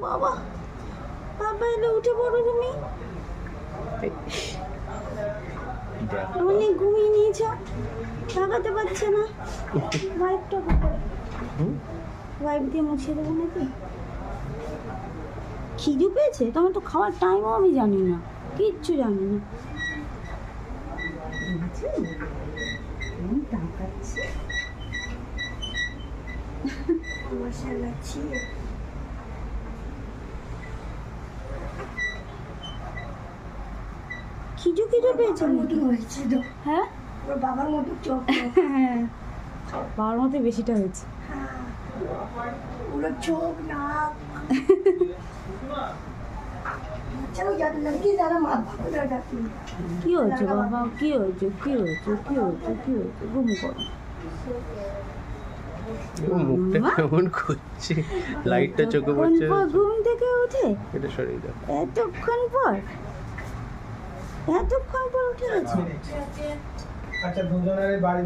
বাবা বাবা এলে উঠে পড়ো তুমি। অনেক ঘুমিয়ে নিয়েছ, তাকাতে পারছে না। ওয়াইপটা ওয়াইপ দিয়ে মুছিয়ে দেবো নাকি? খিদে পেয়েছে? তোমার তো খাওয়ার টাইমও আমি জানি না, কিচ্ছু জানি না। তাকাচ্ছি খিদে পেয়েছে নাকি? হ্যাঁ বাবার মতো চোখ, হ্যাঁ বাবার মতো বেশিটা হয়েছে। পুরো চোখ নাক কি হয়েছে বাবা? কি হয়েছে? কি হয়েছে? কি হয়েছে? কি হয়েছে? ঘুম করো। মুখটা কেমন করছে, লাইটটা চোখে পড়ছে। ঘুম থেকে উঠে এটা সরিয়ে দাও। এতক্ষণ পর উঠে গেছে। আচ্ছা দুজনের বাড়ি